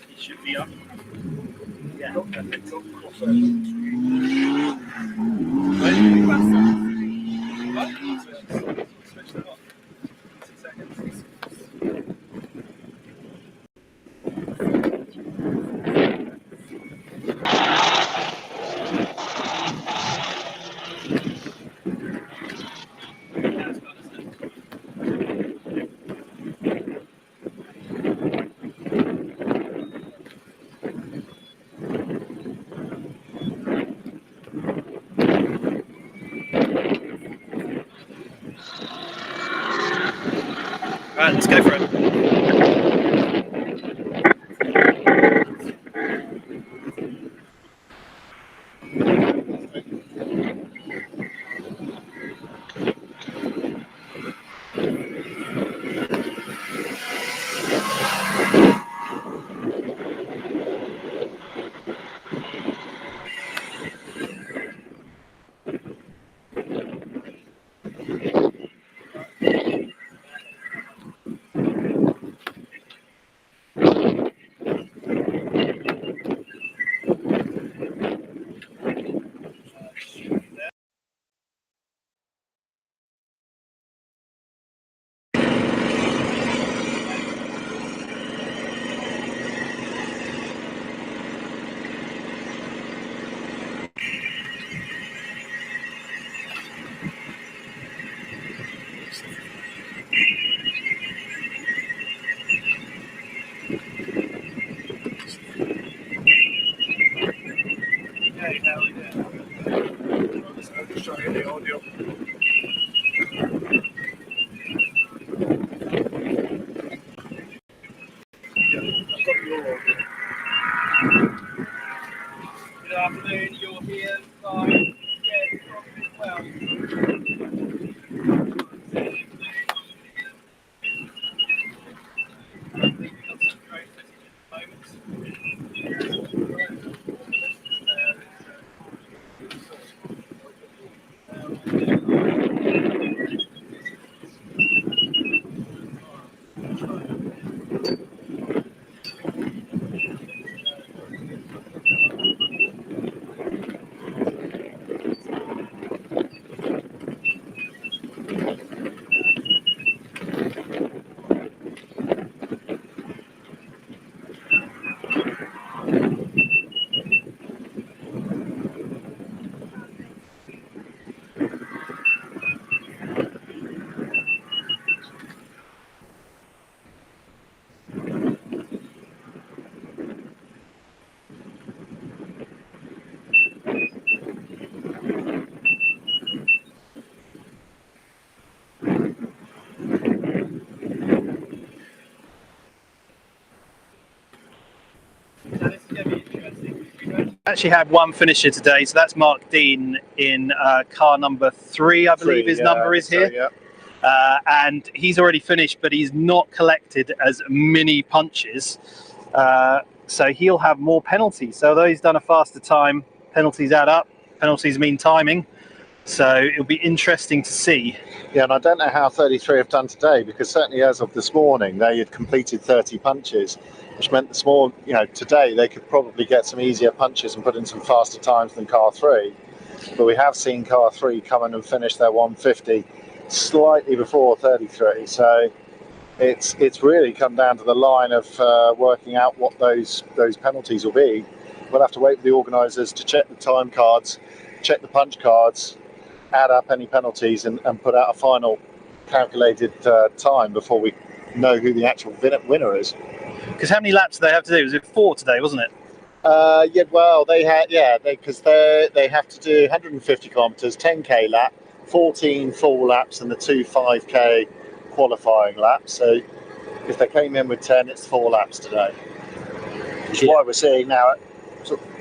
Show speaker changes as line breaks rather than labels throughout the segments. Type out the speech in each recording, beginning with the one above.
He should be up. Yeah. Right, let's go for it. Okay, now we're there. I'll just try to get the audio. Good afternoon, you're here by as well. Actually had one finisher today, so that's Mark Dean in car number 3, I believe his number is here.
So, yeah.
And he's already finished, but he's not collected as many punches, so he'll have more penalties. So although he's done a faster time, penalties add up. Penalties mean timing, so it'll be interesting to see.
Yeah, and I don't know how 33 have done today, because certainly as of this morning they had completed 30 punches, which meant today they could probably get some easier punches and put in some faster times than car 3. But we have seen car 3 come in and finish their 150 slightly before 33. So it's really come down to the line of working out what those penalties will be. We'll have to wait for the organisers to check the time cards, check the punch cards, add up any penalties and put out a final calculated time before we know who the actual winner is.
Because how many laps do they have to do? Was it 4 today, wasn't it?
They have to do 150 kilometres, 10k lap, 14 full laps and the 2 5k qualifying laps. So if they came in with 10, it's 4 laps today. Which is why we're seeing now at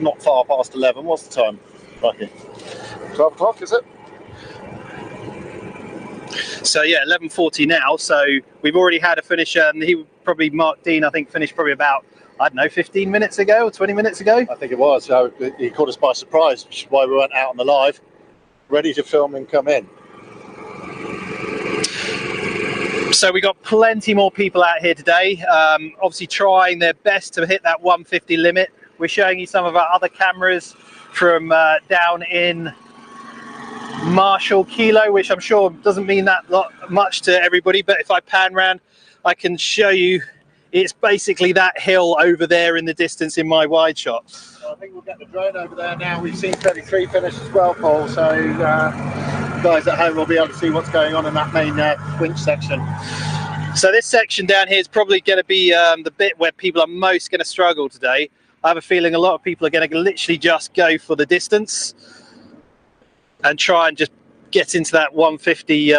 not far past 11. What's the time? Lucky. 12 o'clock, is it?
So yeah, 11:40 now. So we've already had a finisher, and Mark Dean, I think, finished probably about, I don't know, 15 minutes ago or 20 minutes ago.
I think it was. So he caught us by surprise, which is why we went out on the live, ready to film and come in.
So So we got plenty more people out here today, obviously trying their best to hit that 150 limit. We're showing you some of our other cameras from down in Marshall Kilo, which I'm sure doesn't mean that much to everybody, but if I pan round, I can show you it's basically that hill over there in the distance in my wide shot.
Well, I think we'll get the drone over there now. We've seen 33 finish as well, Paul, so guys at home will be able to see what's going on in that main winch section.
So this section down here is probably going to be the bit where people are most going to struggle today. I have a feeling a lot of people are going to literally just go for the distance and try and just get into that 150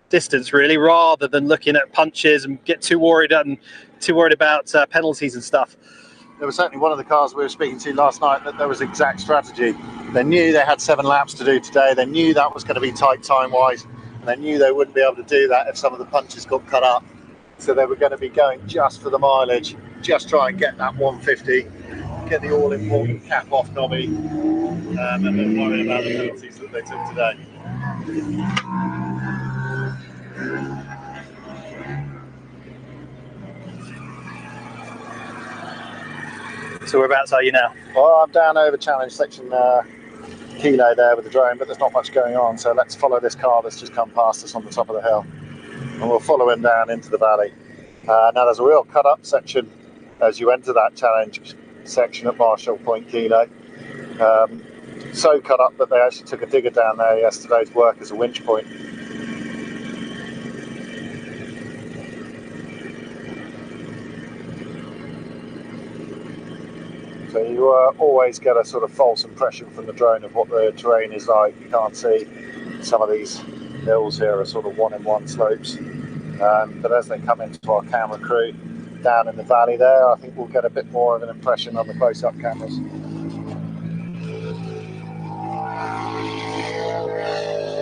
distance, really, rather than looking at punches and get too worried about penalties and stuff.
There was certainly one of the cars we were speaking to last night that there was exact strategy. They knew they had 7 laps to do today. They knew that was going to be tight time-wise, and they knew they wouldn't be able to do that if some of the punches got cut up. So they were going to be going just for the mileage, just try and get that 150, get the all-important cap off Nobby, and then worry about the penalties that they took today.
So whereabouts are you now?
Well, I'm down over challenge section Kilo there with the drone, but there's not much going on, so let's follow this car that's just come past us on the top of the hill, and we'll follow him down into the valley. Now there's a real cut-up section as you enter that challenge section at Marshall Point Kilo. So cut up that they actually took a digger down there yesterday to work as a winch point. So you always get a sort of false impression from the drone of what the terrain is like. You can't see some of these hills here are sort of one-in-one slopes. But as they come into our camera crew down in the valley there, I think we'll get a bit more of an impression on the close-up cameras.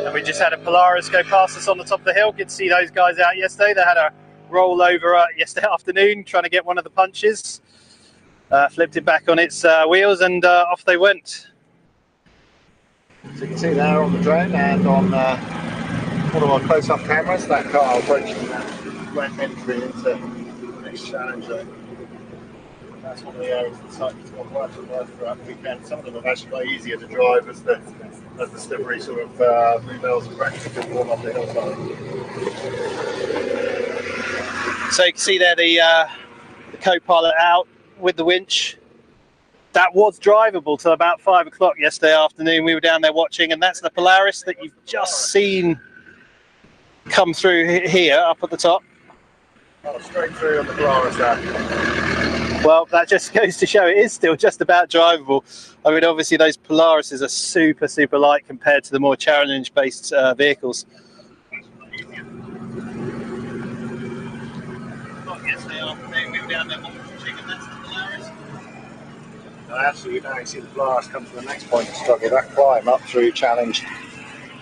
And we just had a Polaris go past us on the top of the hill. Good to see those guys out yesterday. They had a rollover yesterday afternoon trying to get one of the punches. Flipped it back on its wheels and off they went.
So you can see there on the drone and on one of our close-up cameras, that car approaching that went entry into the next challenge zone. That's one of the areas of the site that's got worse and worse throughout the weekend. Some of them have actually got easier to drive as the slippery sort of bluebells and practically warm up the hillside.
So you can see there the co-pilot out with the winch. That was drivable till about 5 o'clock yesterday afternoon. We were down there watching, and that's the Polaris that you've just seen come through here up at the top.
Oh, straight through on the Polaris there.
Well, that just goes to show it is still just about drivable. I mean, obviously those Polarises are super, super light compared to the more challenge-based vehicles. Not yesterday afternoon, we were down there watching, and that's the Polaris.
Actually, now you see the Polaris come to the next point of struggle. That climb up through challenge,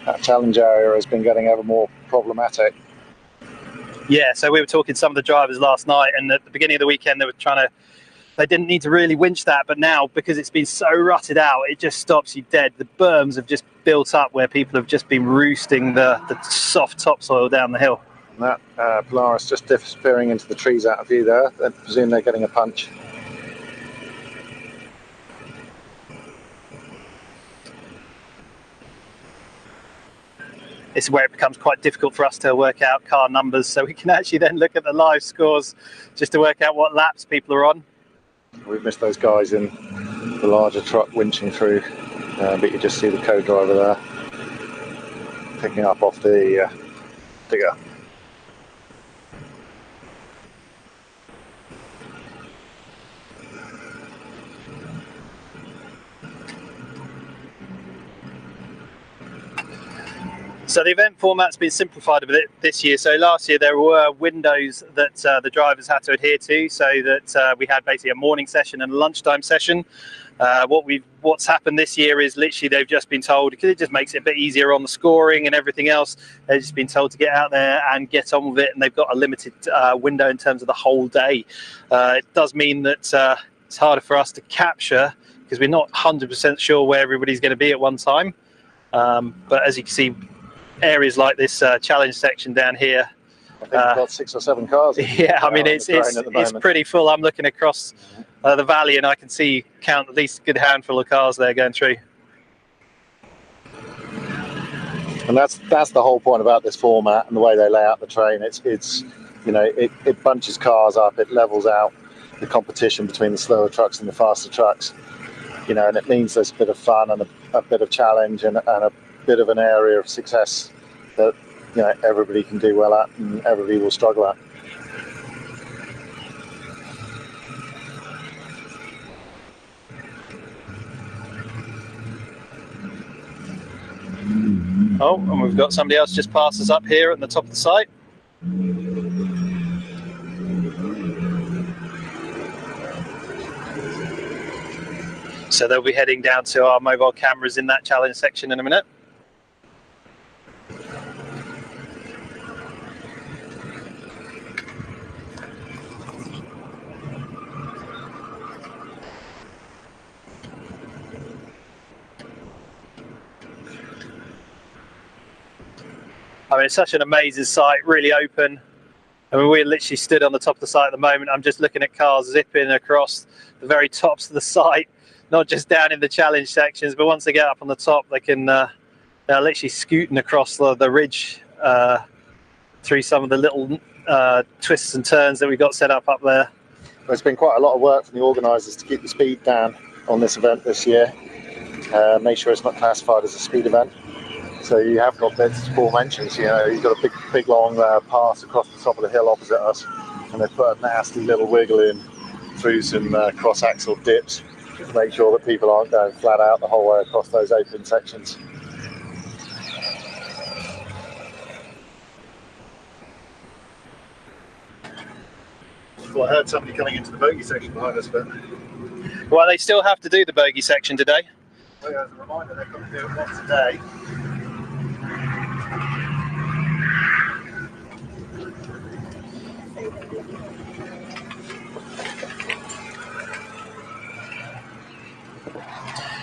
that challenge area has been getting ever more problematic.
Yeah, so we were talking to some of the drivers last night, and at the beginning of the weekend they didn't need to really winch that, but now because it's been so rutted out, it just stops you dead. The berms have just built up where people have just been roosting the soft topsoil down the hill.
And that Polaris just disappearing into the trees out of view there. I presume they're getting a punch.
This is where it becomes quite difficult for us to work out car numbers, so we can actually then look at the live scores just to work out what laps people are on.
We've missed those guys in the larger truck winching through, but you just see the co-driver there picking up off the digger.
So the event format's been simplified a bit this year. So last year there were windows that the drivers had to adhere to, so that we had basically a morning session and a lunchtime session. What's happened this year is literally they've just been told, because it just makes it a bit easier on the scoring and everything else, they've just been told to get out there and get on with it, and they've got a limited window in terms of the whole day. It does mean that it's harder for us to capture because we're not 100% sure where everybody's going to be at one time. But as you can see, areas like this challenge section down here
I think we've got 6 or 7 cars.
Yeah, I mean it's pretty full. I'm looking across the valley and I can count at least a good handful of cars there going through.
And that's the whole point about this format and the way they lay out the train. It's it bunches cars up, it levels out the competition between the slower trucks and the faster trucks. And it means there's a bit of fun and a bit of challenge and a bit of an area of success that everybody can do well at and everybody will struggle at.
Oh, and we've got somebody else just passed us up here at the top of the site. So they'll be heading down to our mobile cameras in that challenge section in a minute. I mean, it's such an amazing site, really open. I mean, we're literally stood on the top of the site at the moment. I'm just looking at cars zipping across the very tops of the site, not just down in the challenge sections, but once they get up on the top, they can they're literally scooting across the ridge through some of the little twists and turns that we've got set up there.
There's been quite a lot of work from the organisers to keep the speed down on this event this year. Make sure it's not classified as a speed event. So you have got bits, Paul mentions, you've got a big long pass across the top of the hill opposite us, and they've put a nasty little wiggle in through some cross-axle dips to make sure that people aren't going flat out the whole way across those open sections. Well, I heard somebody coming into the bogey section behind us, but...
Well, they still have to do the bogey section today.
Well, yeah, as a reminder, they've got to do it once a day.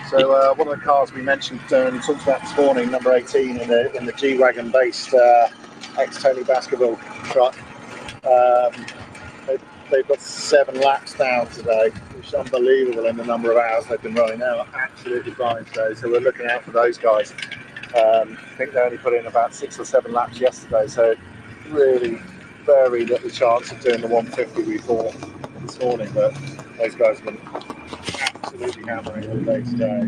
So one of the cars we mentioned and talked about this morning, number 18 in the G-Wagon based ex-Tony Baskerville truck. They've got 7 laps down today, which is unbelievable in the number of hours they've been running. They are absolutely flying today, so we're looking out for those guys. I think they only put in about 6 or 7 laps yesterday, so really very little chance of doing the 150 we thought this morning, but those guys have been absolutely hammering all day today.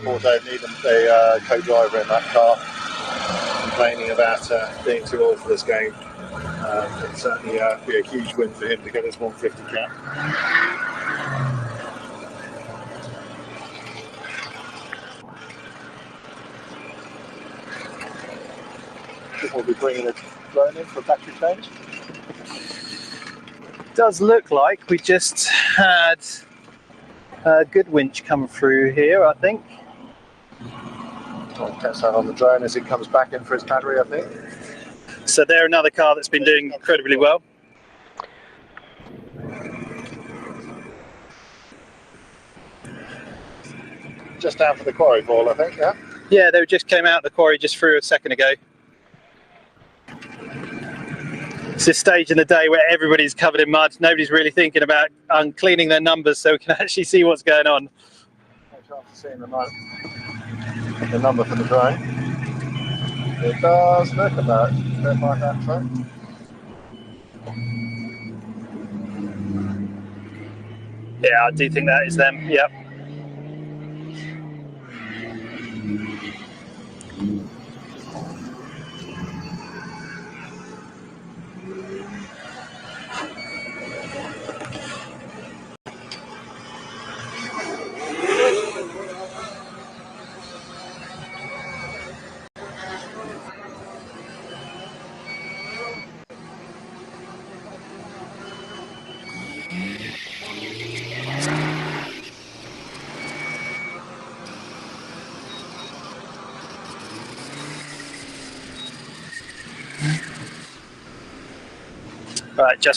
Poor Dave Needham, the co-driver in that car, complaining about being too old for this game. It'd certainly be a huge win for him to get this 150 cap. We'll be bringing a drone in for a battery change.
Does look like we just had a good winch come through here, I think.
I'll test that on the drone as it comes back in for its battery, I think.
So they're another car that's been doing incredibly well.
Just down for the quarry ball, I think, yeah?
Yeah, they just came out of the quarry just through a second ago. It's this stage in the day where everybody's covered in mud. Nobody's really thinking about cleaning their numbers so we can actually see what's going on.
No chance of seeing the number from the drone. It does look about a bit like that truck.
Yeah, I do think that is them, yep.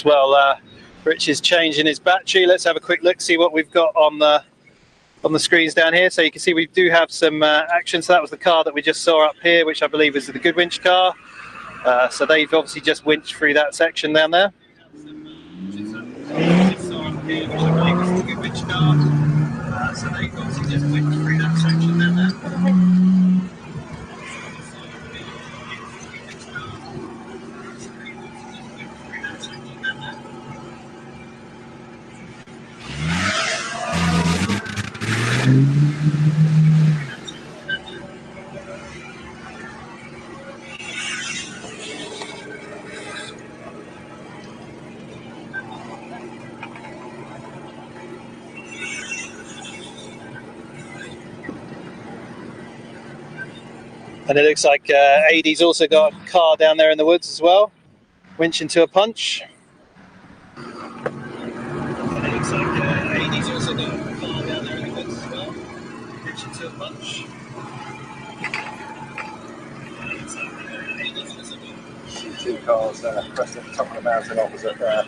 Right, Rich is changing his battery. Let's have a quick look, see what we've got on the on the screens down here. So you can see we do have some action. So that was the car that we just saw up here, which I believe is the good winch car. So they've obviously just winched through that section down there. So they've obviously just winched through that section down there. And it looks like AD's also got a car down there in the woods as well, winching to a punch. And it looks like AD's also got a car down there in the woods as well, winching to a punch. And it looks like AD's also got
2 cars pressed at the top of the mountain opposite there.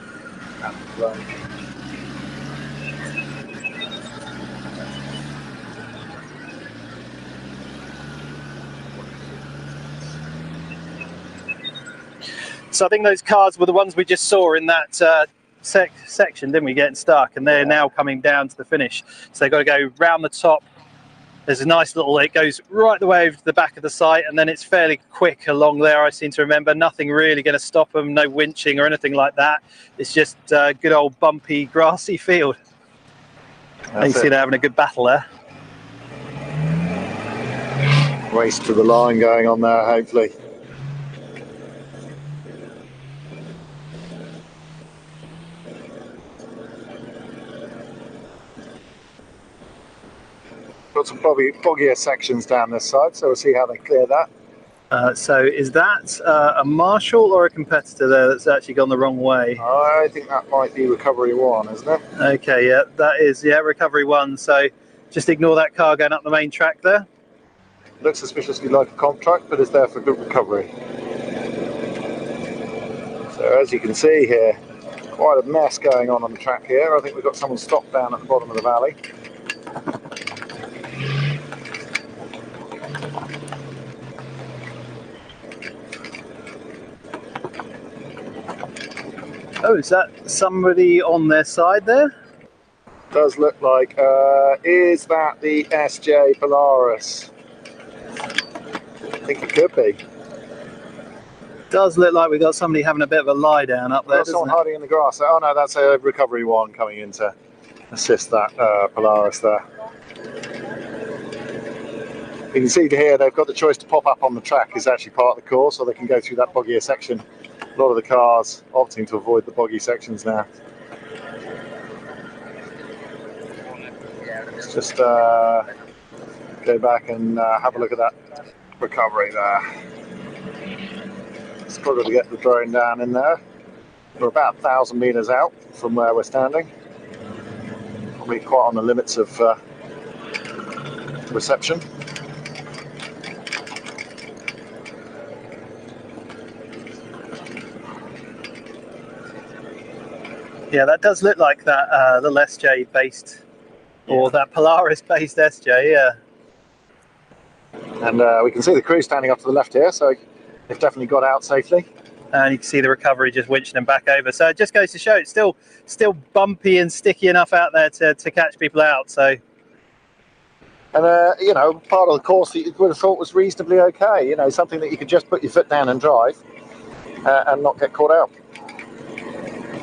So I think those cars were the ones we just saw in that section, didn't we, getting stuck, and they're now coming down to the finish. So they've got to go round the top. There's a nice little, it goes right the way over to the back of the site, and then it's fairly quick along there, I seem to remember. Nothing really going to stop them, no winching or anything like that. It's just a good old bumpy, grassy field. You see they're having a good battle there.
Race to the line going on there, hopefully. Got some boggier sections down this side, so we'll see how they clear that.
So is that a marshal or a competitor there that's actually gone the wrong way?
I think that might be recovery 1, isn't it?
Okay, yeah, that is, yeah, recovery 1. So just ignore that car going up the main track there.
Looks suspiciously like a comp track, but is there for good recovery. So as you can see here, quite a mess going on the track here. I think we've got someone stopped down at the bottom of the valley.
Oh, is that somebody on their side there?
Does look like, is that the SJ Polaris? I think it could be.
Does look like we've got somebody having a bit of a lie down up there, doesn't
Someone
it?
hiding in the grass. Oh no, that's a recovery 1 coming in to assist that Polaris there. You can see here they've got the choice to pop up on the track is actually part of the course, or they can go through that boggier section. A lot of the cars opting to avoid the boggy sections now. Let's just go back and have a look at that recovery there. Struggle to get the drone down in there. We're about 1,000 meters out from where we're standing. Probably quite on the limits of reception.
Yeah, that does look like that little SJ based, or that Polaris based SJ, yeah.
And we can see the crew standing up to the left here, so they've definitely got out safely.
And you can see the recovery just winching them back over. So it just goes to show it's still bumpy and sticky enough out there to catch people out. So,
and you know, part of the course that you would have thought was reasonably okay. You know, something that you could just put your foot down and drive and not get caught out.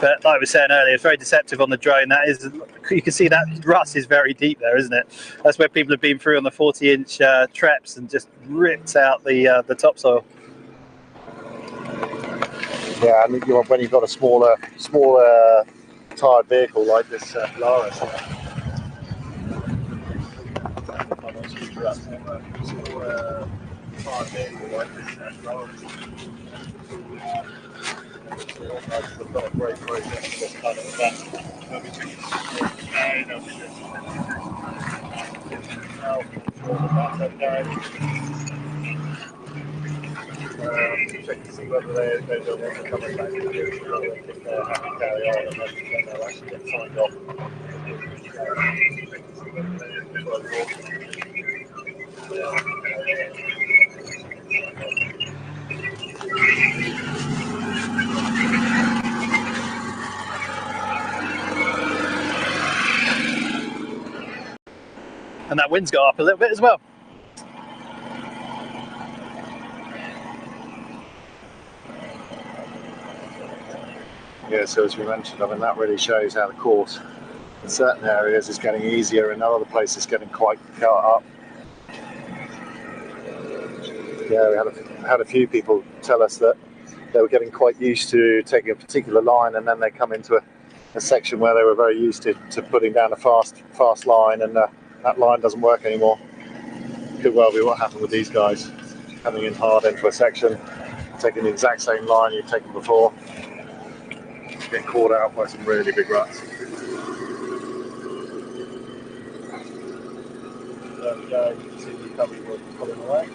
but like we were saying earlier, it's very deceptive on the drone. That is, you can see that rut is very deep there, isn't it? That's where people have been through on the 40-inch treps and just ripped out the topsoil.
Yeah, and when you've got a smaller tired vehicle like this Polaris. Check to see whether they don't want to come back to the if they're happy to carry on and then they'll actually get signed off.
And that wind's got up a little bit as well.
Yeah, so as we mentioned, I mean, that really shows how the course in certain areas is getting easier and other places getting quite cut up. Yeah, we had a few people tell us that they were getting quite used to taking a particular line, and then they come into a section where they were very used to putting down a fast line, and that line doesn't work anymore. Could well be what happened with these guys, coming in hard into a section, taking the exact same line you've taken before, getting caught out by some really big ruts. There we go, you can see the recovery board pulling away.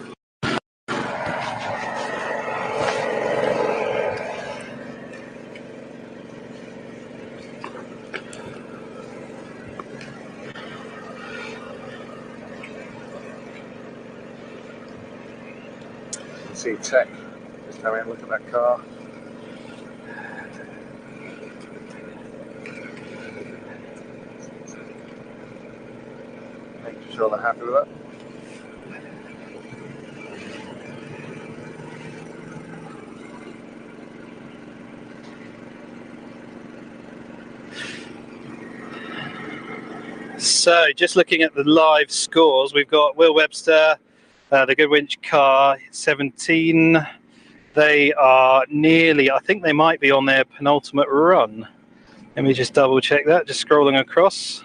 You can see Tech just come in, look at that car. Making sure they're happy with it.
So just looking at the live scores, we've got Will Webster, the Goodwinch car, 17. They are nearly, I think they might be on their penultimate run. Let me just double check that, just scrolling across.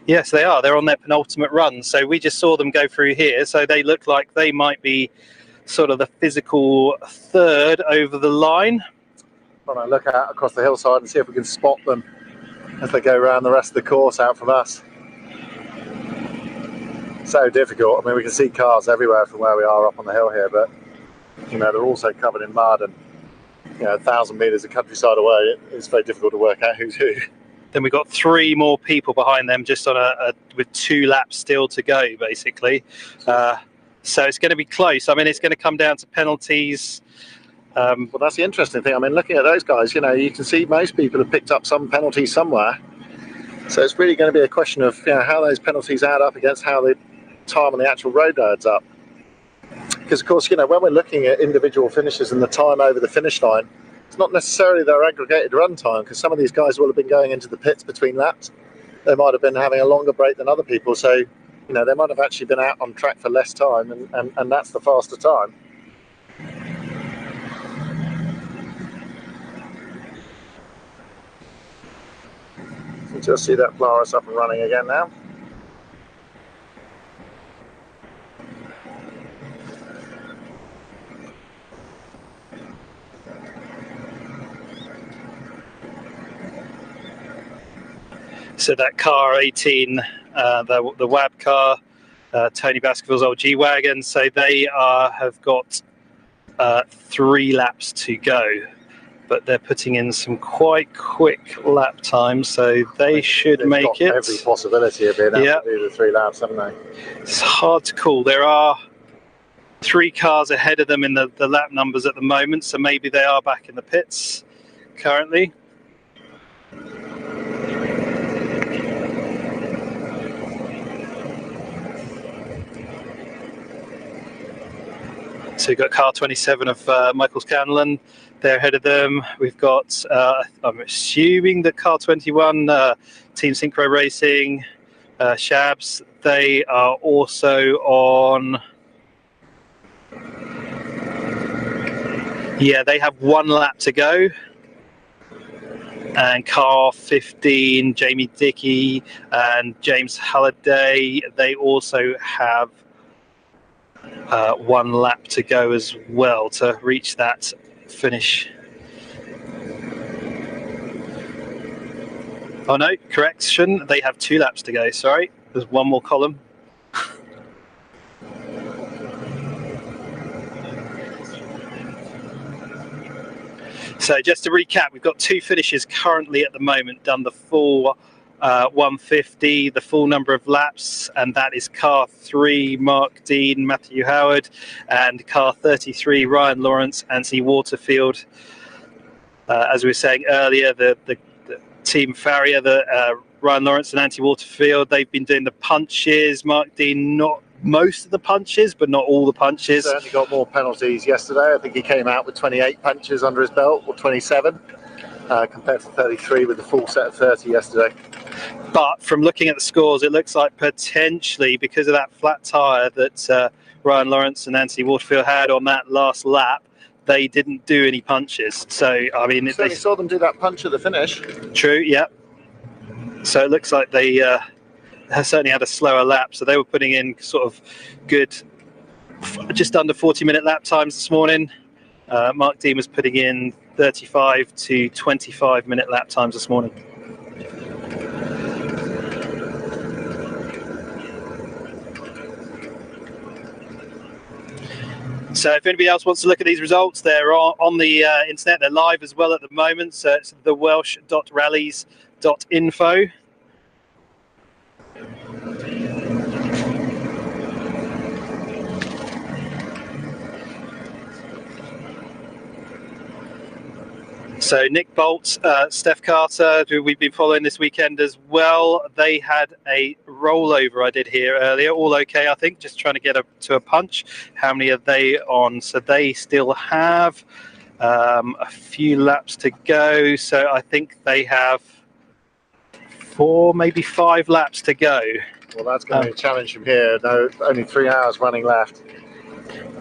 Yes, they are. They're on their penultimate run. So we just saw them go through here. So they look like they might be sort of the physical third over the line.
When I look out across the hillside and see if we can spot them as they go around the rest of the course out from us. So difficult. I mean, we can see cars everywhere from where we are up on the hill here, but you know, they're also covered in mud, and you know, 1,000 metres of countryside away, it's very difficult to work out who's who.
Then we've got 3 more people behind them, just on with 2 laps still to go, basically. So it's going to be close. I mean, it's going to come down to penalties.
Well, that's the interesting thing. I mean, looking at those guys, you know, you can see most people have picked up some penalties somewhere. So it's really going to be a question of, you know, how those penalties add up against how the time on the actual road adds up. Because, of course, you know, when we're looking at individual finishes and the time over the finish line, it's not necessarily their aggregated run time, because some of these guys will have been going into the pits between laps. They might have been having a longer break than other people. So, you know, they might have actually been out on track for less time, and that's the faster time. You can just see that Polaris up and running again now.
So that car 18, the WAB car, Tony Baskerville's old G-Wagon, so they have got 3 laps to go, but they're putting in some quite quick lap times, so they should make it.
Every possibility of being able to do the 3 laps, haven't they?
It's hard to call. There are 3 cars ahead of them in the lap numbers at the moment, so maybe they are back in the pits currently. So we've got car 27 of Michael Scanlon, they're ahead of them. We've got, I'm assuming that car 21, Team Synchro Racing, Shabs, they are also on, yeah, they have 1 lap to go. And car 15, Jamie Dickey and James Halliday, they also have 1 lap to go as well to reach that finish. Oh no, correction, they have 2 laps to go, sorry, there's 1 more column. So just to recap, we've got 2 finishes currently at the moment, done the full 150, the full number of laps, and that is car 3, Mark Dean, Matthew Howard, and car 33, Ryan Lawrence, Anthony Waterfield. As we were saying earlier, the team Farrier, Ryan Lawrence and Anthony Waterfield, they've been doing the punches. Mark Dean, not most of the punches, but not all the punches.
Certainly got more penalties yesterday. I think he came out with 28 punches under his belt, or 27. Compared to 33 with the full set of 30 yesterday.
But from looking at the scores, it looks like potentially, because of that flat tyre that Ryan Lawrence and Anthony Waterfield had on that last lap, they didn't do any punches. So, I mean...
Certainly saw them do that punch at the finish.
True, yeah. So it looks like they certainly had a slower lap. So they were putting in sort of good, just under 40-minute lap times this morning. Mark Dean was putting in 35 to 25-minute lap times this morning. So if anybody else wants to look at these results, they're on the internet. They're live as well at the moment. So it's the welsh.rallies.info. So Nick Bolt, Steph Carter, who we've been following this weekend as well, they had a rollover I did here earlier. All okay, I think, just trying to get to a punch. How many are they on? So they still have a few laps to go. So I think they have 4, maybe 5 laps to go.
Well, that's going to be a challenge from here. No, only 3 hours running left.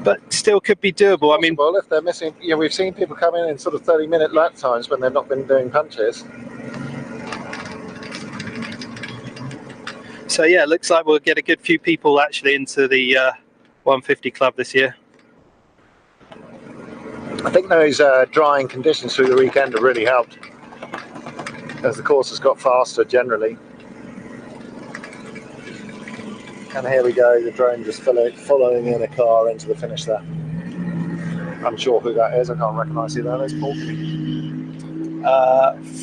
But still could be doable. I mean,
if they're missing, we've seen people come in sort of 30-minute lap times when they've not been doing punches.
So yeah, it looks like we'll get a good few people actually into the 150 club this year.
I think those drying conditions through the weekend have really helped, as the course has got faster generally. And here we go, the drone just following in a car into the finish there. I'm sure who that is, I can't recognise who that is, Paul.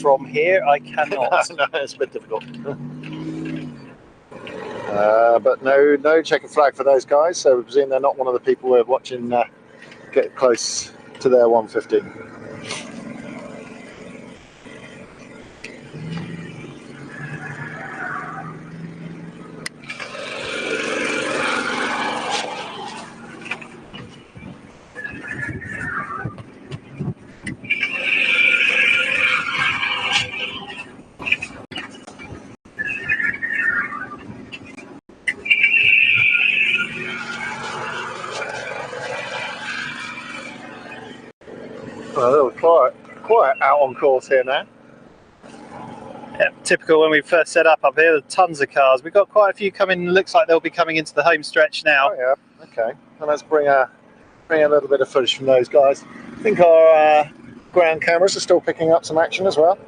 From here, I cannot.
No, it's a bit difficult. But no checkered flag for those guys, so we presume they're not one of the people we're watching get close to their 150. A little quiet out on course here now.
Yeah, typical when we first set up here, there tons of cars. We've got quite a few coming, looks like they'll be coming into the home stretch now.
Oh yeah, okay. And let's bring a little bit of footage from those guys. I think our ground cameras are still picking up some action as well.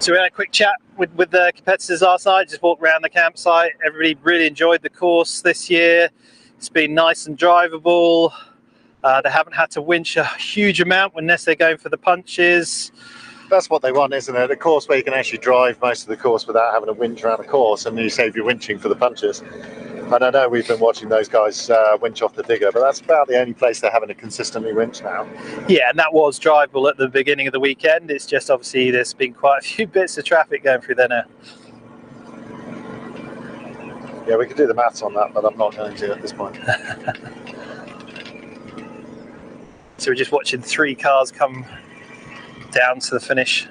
So we had a quick chat with the competitors last night, just walked around the campsite. Everybody really enjoyed the course this year. It's been nice and drivable. They haven't had to winch a huge amount unless they're going for the punches.
That's what they want, isn't it? A course where you can actually drive most of the course without having to winch around the course, and you save your winching for the punches. And I know we've been watching those guys winch off the digger, but that's about the only place they're having to consistently winch now.
Yeah, and that was drivable at the beginning of the weekend. It's just obviously there's been quite a few bits of traffic going through there now.
Yeah, we could do the maths on that, but I'm not going to at this point.
So we're just watching 3 cars come down to the finish.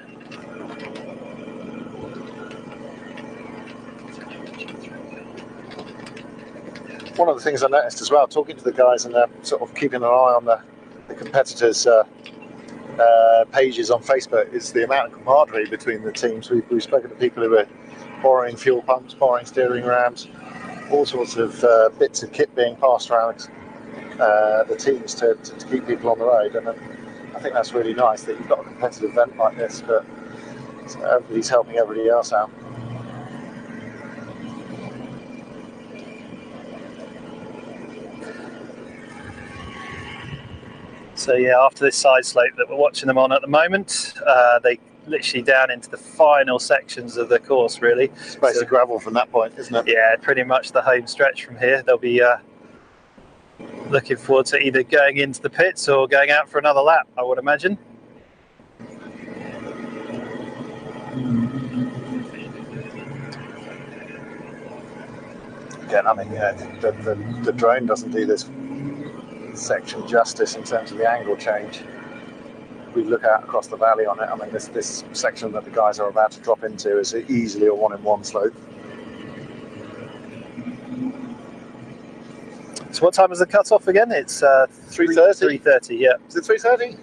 One of the things I noticed as well, talking to the guys and sort of keeping an eye on the competitors' pages on Facebook, is the amount of camaraderie between the teams. We've spoken to people who are borrowing fuel pumps, borrowing steering rams, all sorts of bits of kit being passed around. the teams to keep people on the road, and I think that's really nice that you've got a competitive event like this, but everybody's helping everybody else out.
So yeah, after this side slope that we're watching them on at the moment, they literally down into the final sections of the course, really.
It's basically gravel from that point, isn't it?
Yeah, pretty much the home stretch from here. They'll be looking forward to either going into the pits or going out for another lap, I would imagine.
Again, I mean, yeah, the drone doesn't do this section justice in terms of the angle change. We look out across the valley on it. I mean, this section that the guys are about to drop into is easily a 1-in-1 slope.
So what time is the cut-off again? It's
3:30.
3:30, yeah.
Is it 3:30?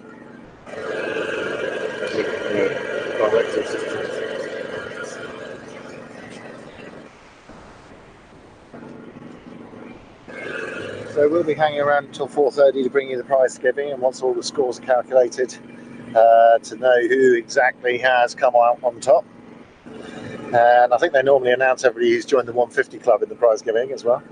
So we'll be hanging around until 4:30 to bring you the prize giving, and once all the scores are calculated, to know who exactly has come out on top. And I think they normally announce everybody who's joined the 150 club in the prize giving as well.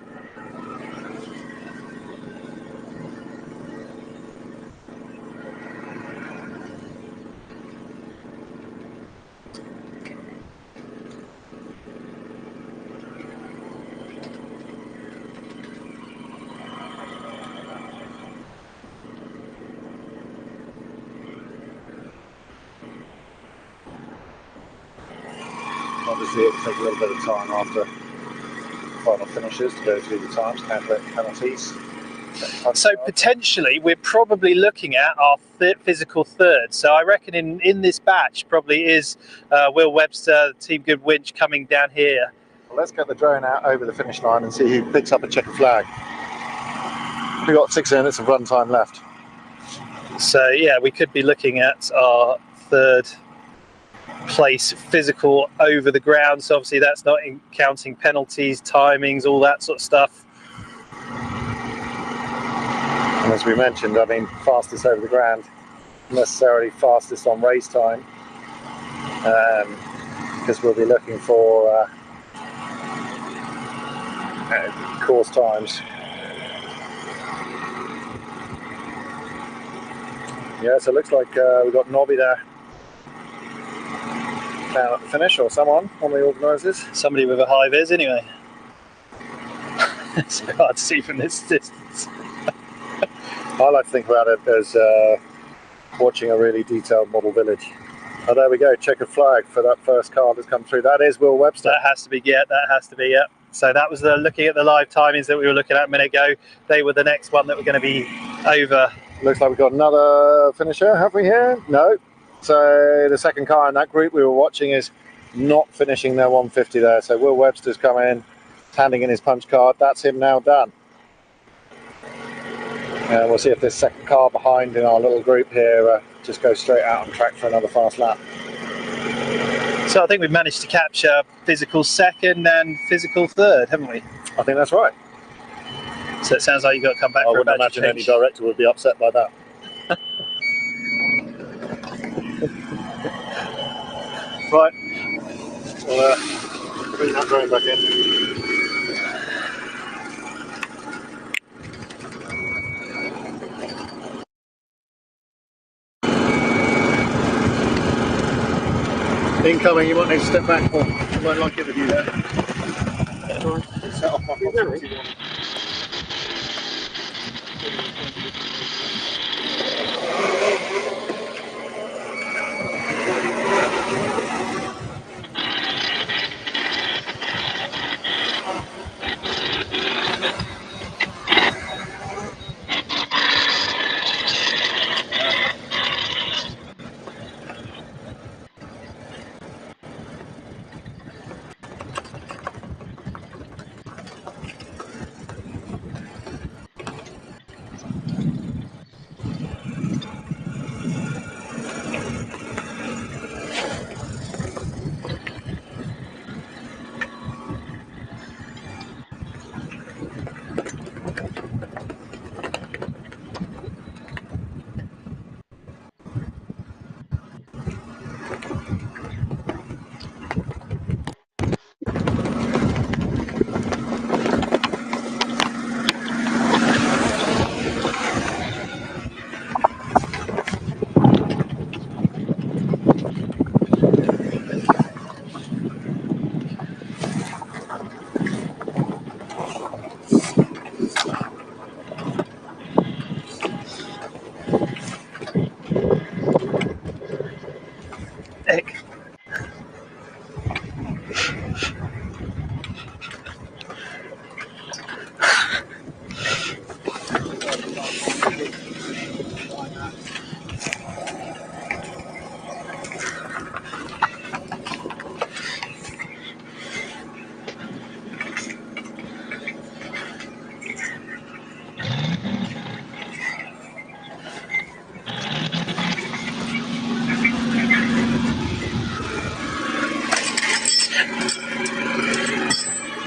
Obviously, it will take a little bit of time after final finishes to go through the times, calculate penalties.
So potentially we're probably looking at our physical third. So I reckon in this batch probably is Will Webster, Team Good Winch coming down here.
Well, let's get the drone out over the finish line and see who picks up a checkered flag. We've got 6 minutes of run time left.
So yeah, we could be looking at our third place physical over the ground. So obviously that's not counting penalties, timings, all that sort of stuff.
And as we mentioned, I mean, fastest over the ground, necessarily fastest on race time, because we'll be looking for course times. Yeah, so it looks like we've got Nobby there down at the finish, or someone on the organisers.
Somebody with a high vis anyway. It's hard to see from this distance.
I like to think about it as watching a really detailed model village. Oh, there we go, checkered flag for that first car that's come through. That is Will Webster.
That has to be, yeah, that has to be, yeah. So that was looking at the live timings that we were looking at a minute ago. They were the next one that were going to be over.
Looks like we've got another finisher, have we here? No. So the second car in that group we were watching is not finishing their 150 there. So Will Webster's come in, handing in his punch card. That's him now done. And we'll see if this second car behind in our little group here just goes straight out on track for another fast lap.
So I think we've managed to capture physical second and physical third, haven't we?
I think that's right.
So it sounds like you've got to come back
I
for a
wouldn't
badge
imagine any
change.
director would be upset by that. Right. We'll bring that drone back in. Incoming, you might need to step back, Paul. I won't like it with you there. Sorry, set off my proximity warning.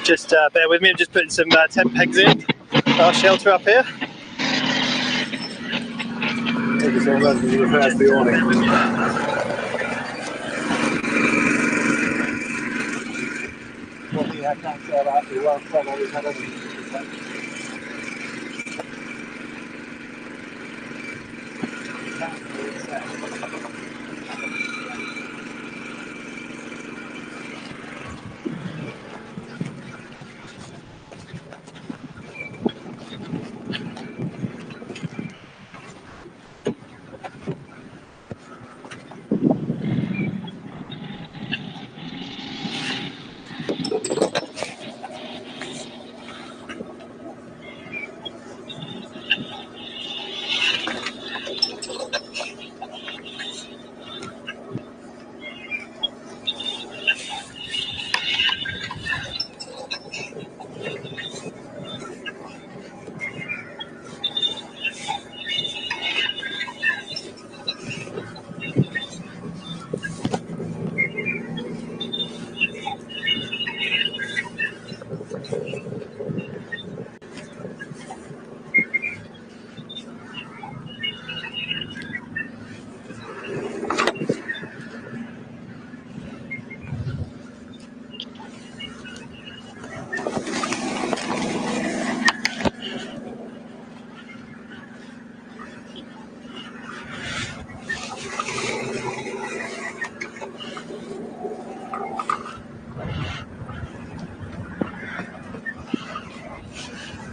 Just bear with me, I'm just putting some tent pegs in our shelter up here.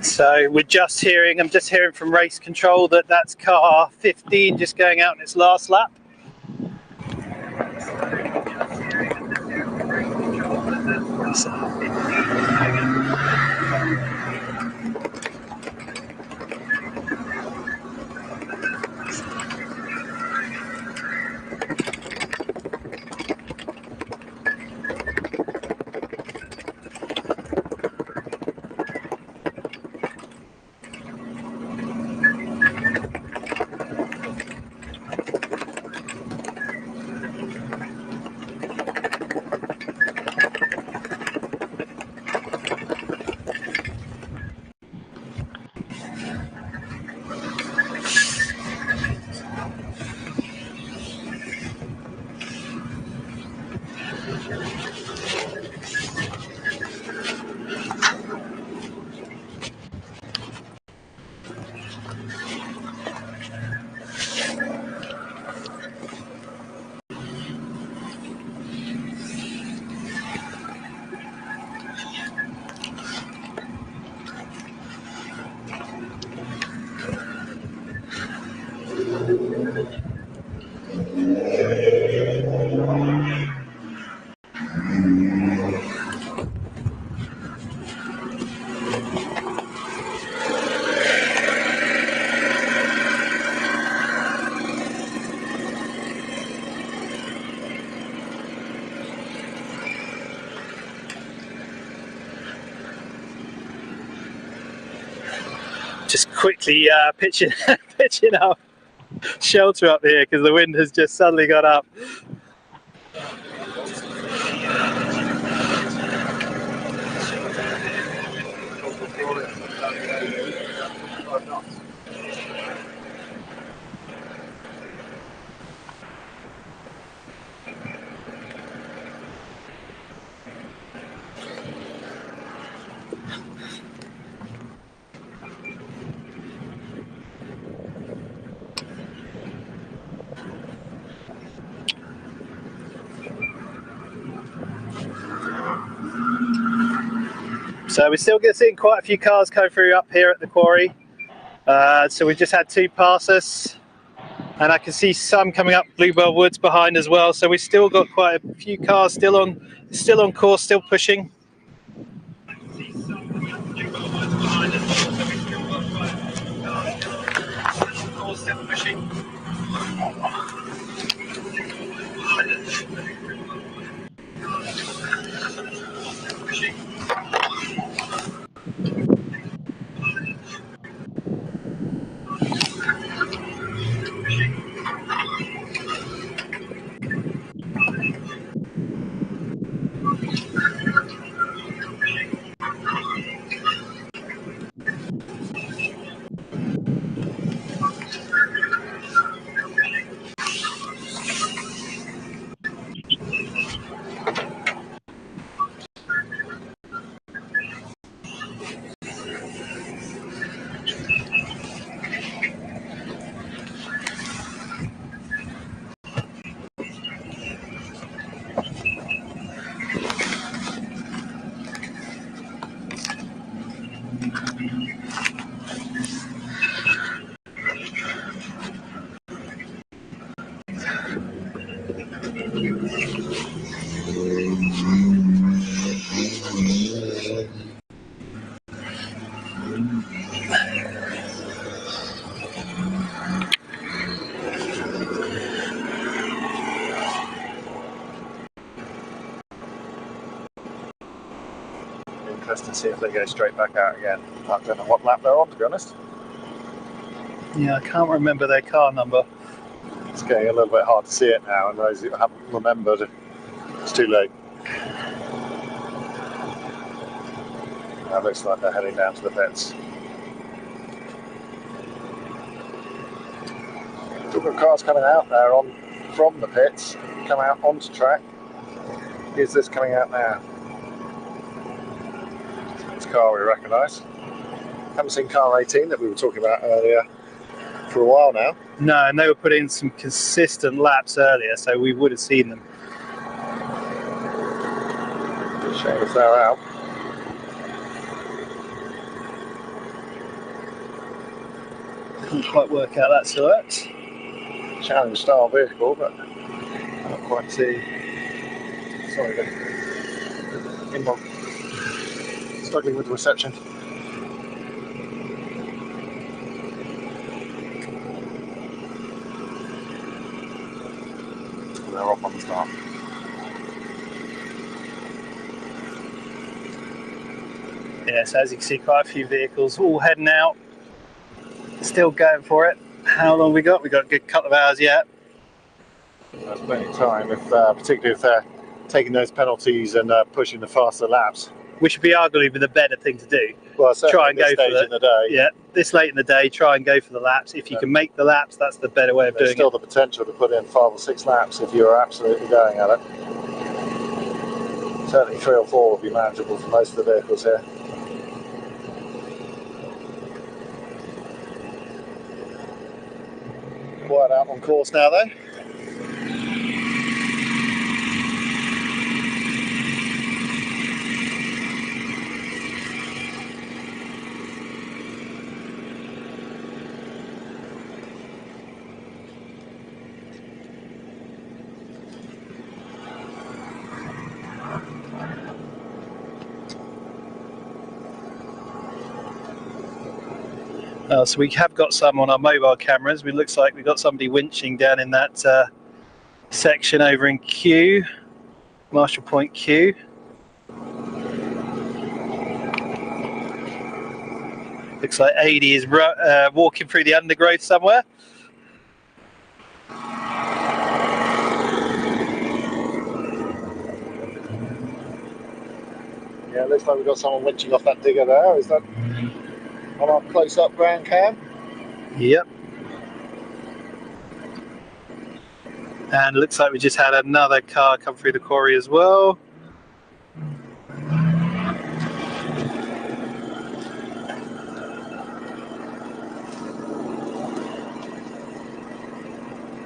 So I'm just hearing from race control that that's car 15 just going out in its last lap. Just quickly pitching our shelter up here because the wind has just suddenly got up. So we're still seeing quite a few cars come through up here at the quarry. So we've just had 2 pass us, and I can see some coming up Bluebell Woods behind as well. So we've still got quite a few cars still on still on course, still pushing.
Interesting to see if they go straight back out again. I don't know what lap they're on, to be honest.
Yeah, I can't remember their car number.
It's getting a little bit hard to see it now, and those who haven't remembered, it's too late. Now it looks like they're heading down to the pits. We've got cars coming out there from the pits, come out onto track. Here's this coming out now. It's a car we recognise. Haven't seen car 18 that we were talking about earlier for a while now.
No, and they were putting in some consistent laps earlier, so we would have seen them.
Shame if they're out.
Couldn't quite work out that silhouette.
Challenge style vehicle, but I don't quite see. Sorry, the inbox struggling with the reception. They're off on the start.
Yeah, so as you can see, quite a few vehicles all heading out, still going for it. How long we got? We got a good couple of hours yet.
That's plenty of time, particularly if they're taking those penalties and pushing the faster laps.
Which would be arguably the better thing to do.
Well,
try and go for
in the day.
Yeah, this late in the day, try and go for the laps. If you can make the laps, that's the better way of doing it.
There's still the potential to put in 5 or 6 laps if you're absolutely going at it. Certainly 3 or 4 would be manageable for most of the vehicles here. Quiet out on course now though.
So we have got some on our mobile cameras. It looks like we've got somebody winching down in that section over in Q, Marshall Point Q. Looks like Adi is walking through the undergrowth somewhere.
Yeah, it looks like we've got someone winching off that digger there. Is that on our close-up ground cam?
Yep. And it looks like we just had another car come through the quarry as well.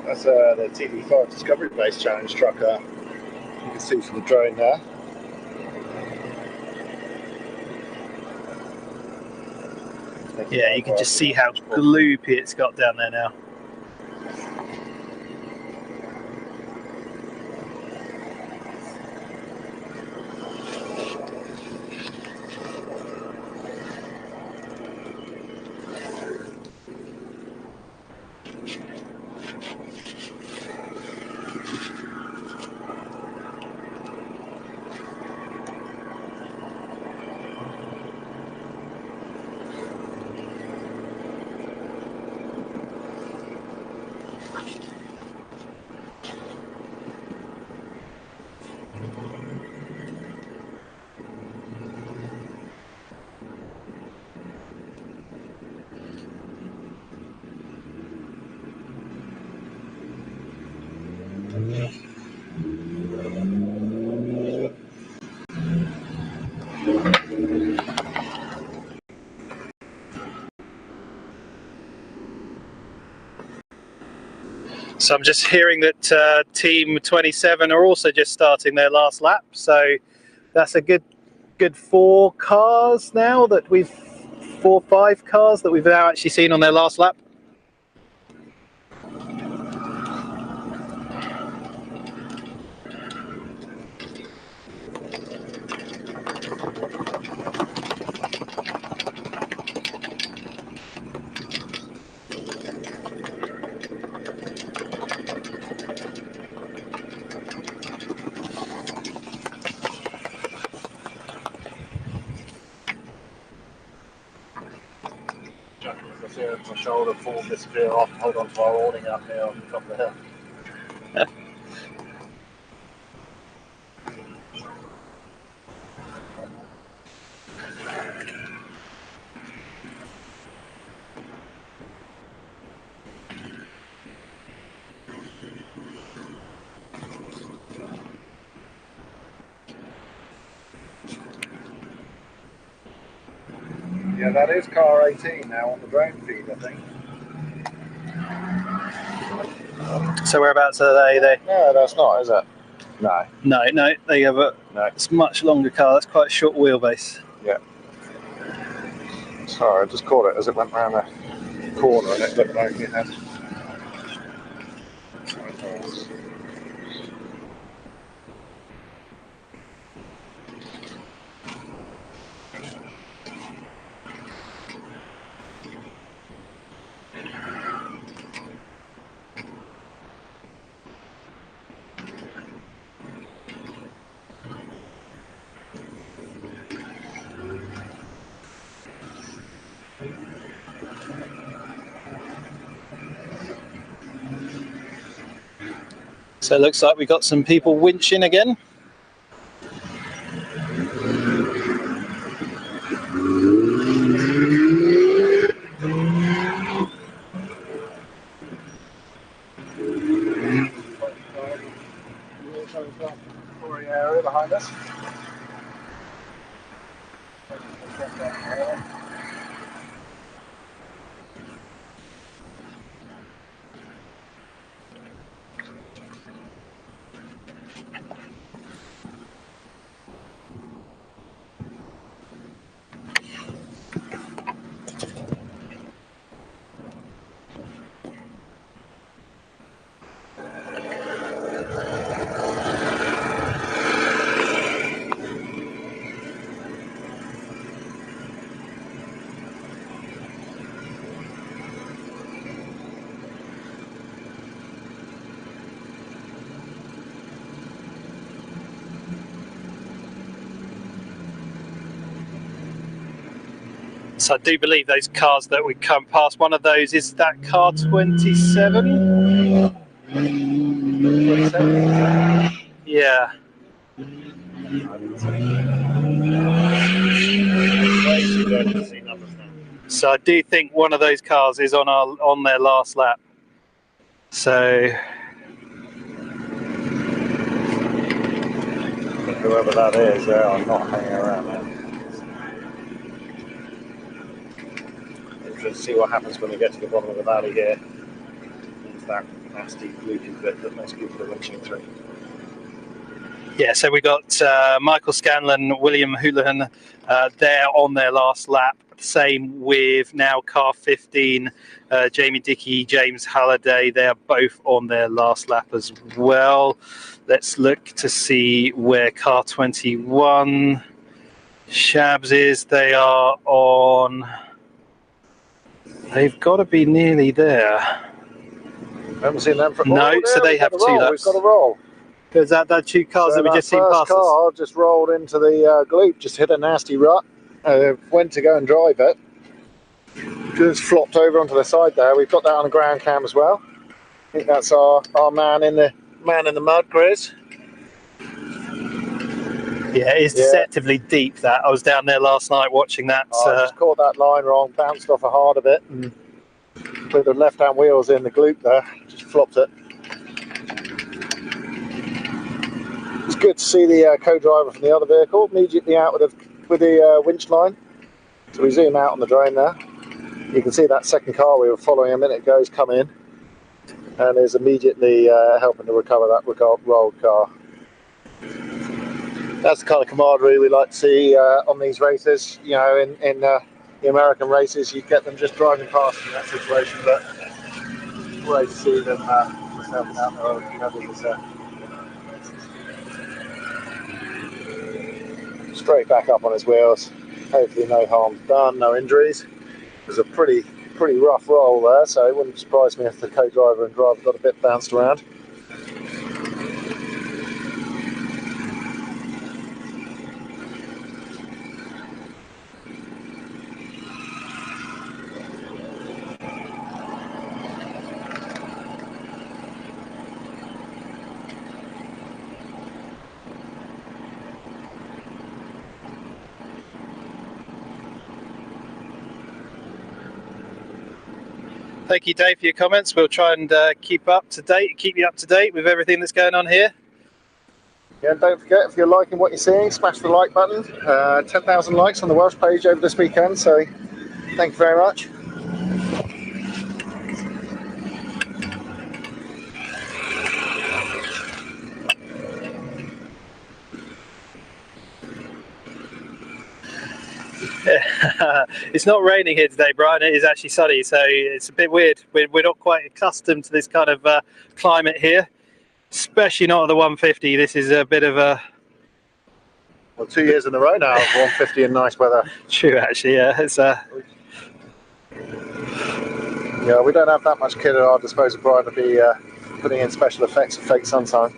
That's the TV5 Discovery Base Challenge truck. You can see from the drone there.
Yeah, you can just see how gloopy it's got down there now. So I'm just hearing that Team 27 are also just starting their last lap. So that's a good 4 cars now that we've 5 cars that we've now actually seen on their last lap.
My shoulder fall disappear off and hold on to our awning up here on the top of the hill. Yeah, that is car 18 now on the drone feed, I think.
So whereabouts are they?
No, that's not, is it? No.
No, they have it's a much longer car. That's quite a short wheelbase.
Yeah. Sorry, I just caught it as it went round the corner and it looked like it had.
So it looks like we've got some people winching again.
Area behind us.
So I do believe those cars that we come past, one of those is that car 27.
27?
Yeah. So I do think one of those cars is on their last lap. So
Whoever that is, they are not hanging around there. Let's see what happens when we get to the bottom of the valley here. It's that nasty loopy bit that most people are winching through.
yeah, so we got Michael Scanlon, William Houlihan there on their last lap. Same with now car 15, Jamie Dickey, James Halliday. They are both on their last lap as well. Let's look to see where car 21 Shabs is. They are on. They've got to be nearly there.
I haven't seen them for.
No, so they have 2 laps.
We've got a roll.
Because that 2 cars that we just seen past us.
First car just rolled into the gloop, just hit a nasty rut. Went to go and drive it. Just flopped over onto the side there. We've got that on the ground cam as well. I think that's our man in the mud, Chris.
Yeah, it's deceptively deep. That I was down there last night watching that.
I just caught that line wrong, bounced off a hard a bit, and with the left-hand wheels in the gloop there, just flopped it. It's good to see the co-driver from the other vehicle immediately out with the winch line. So we zoom out on the drone there. You can see that second car we were following a minute ago has come in. and is immediately helping to recover that rolled car. That's the kind of camaraderie we like to see on these races. You know, in the American races, you get them just driving past in that situation, but great to see them just helping out their own members. Straight back up on his wheels. Hopefully no harm done, no injuries. It was a pretty rough roll there, so it wouldn't surprise me if the co-driver and driver got a bit bounced around.
Thank you, Dave, for your comments. We'll try and keep you up to date with everything that's going on here.
Yeah, and don't forget, if you're liking what you're seeing, smash the like button. 10,000 likes on the Welsh page over this weekend, so thank you very much.
It's not raining here today, Brian. It is actually sunny, so it's a bit weird. We're not quite accustomed to this kind of climate here, especially not at the 150. This is a bit of a...
Well, 2 years in a row now of 150 in nice weather.
True, actually, yeah. It's
Yeah, we don't have that much kit at our disposal, Brian, to be putting in special effects of fake sunshine.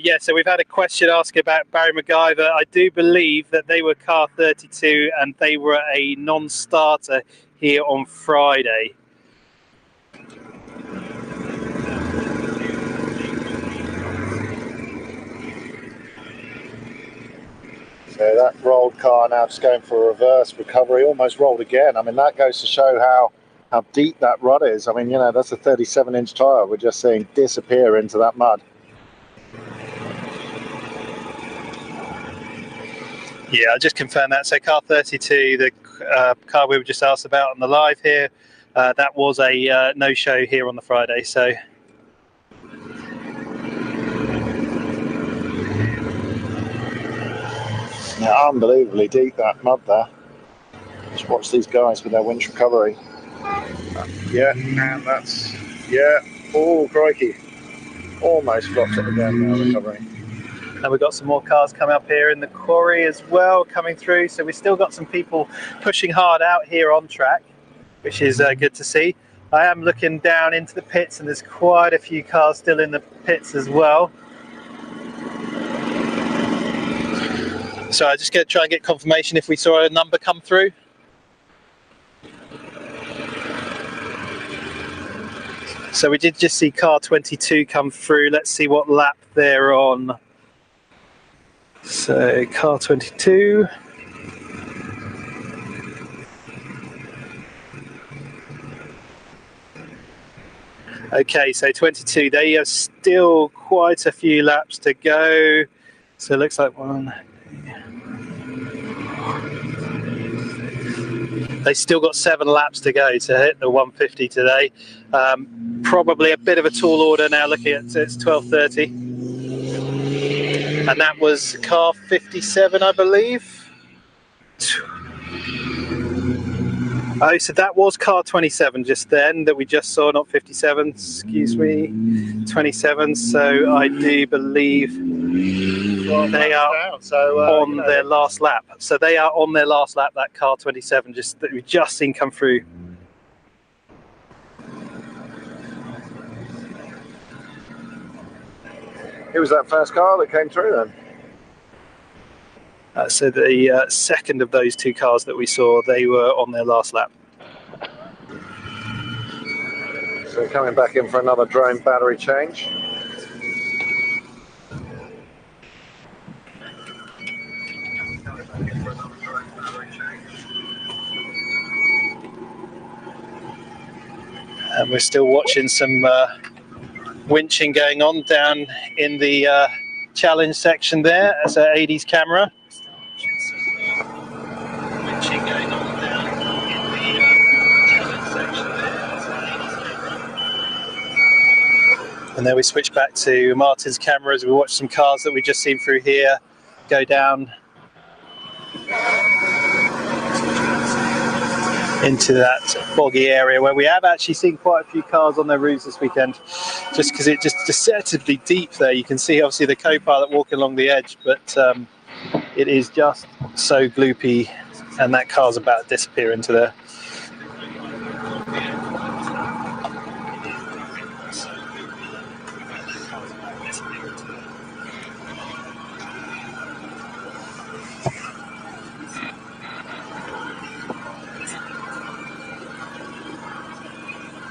yeah, so we've had a question asked about Barry MacGyver. I do believe that they were car 32 and they were a non-starter here on Friday.
So that rolled car now just going for a reverse recovery, almost rolled again. I mean, that goes to show how deep that rut is. I mean, you know, that's a 37-inch tyre we're just seeing disappear into that mud.
Yeah, I'll just confirm that. So car 32, the car we were just asked about on the live here, that was a no-show here on the Friday. So
yeah, unbelievably deep, that mud there. Just watch these guys with their winch recovery. Yeah, and that's, yeah, oh crikey, almost flopped it again now, recovering.
and we've got some more cars coming up here in the quarry as well, coming through. So we've still got some people pushing hard out here on track, which is good to see. I am looking down into the pits and there's quite a few cars still in the pits as well. So I'm just going to try and get confirmation if we saw a number come through. So we did just see car 22 come through. Let's see what lap they're on. So car 22. Okay, so 22, they have still quite a few laps to go. So it looks like they still got 7 laps to go to hit the 150 today. Probably a bit of a tall order now, looking at it's 12:30. And that was car 57, I believe. Oh, so that was car 27 just then that we just saw, not 57, excuse me, 27. So I do believe they are on their last lap. So they are on their last lap, that car 27 just that we've just seen come through.
Who was that first car that came through then?
So the second of those 2 cars that we saw, they were on their last lap.
So coming back in for another drone battery change.
And we're still watching some winching going on down in the challenge section there. That's AD's camera. Winching going on down in the challenge section there. And then we switch back to Martin's camera as we watch some cars that we've just seen through here go down into that boggy area where we have actually seen quite a few cars on their routes this weekend, just because it's just deceptively deep there. You can see obviously the co-pilot walking along the edge, but it is just so gloopy, and that car's about to disappear into there.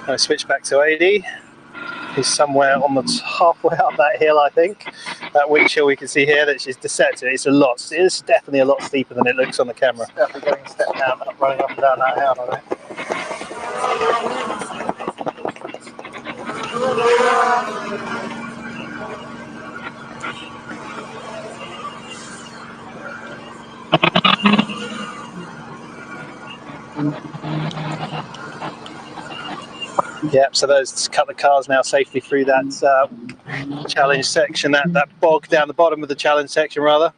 I switch back to AD. He's somewhere on the halfway up that hill, I think. That winch hill we can see here, that's just deceptive. It's definitely a lot steeper than it looks on the camera.
It's definitely getting a step down, running up and down that hill, I think.
Yep, so those couple of cars now safely through that challenge section, that bog down the bottom of the challenge section, rather.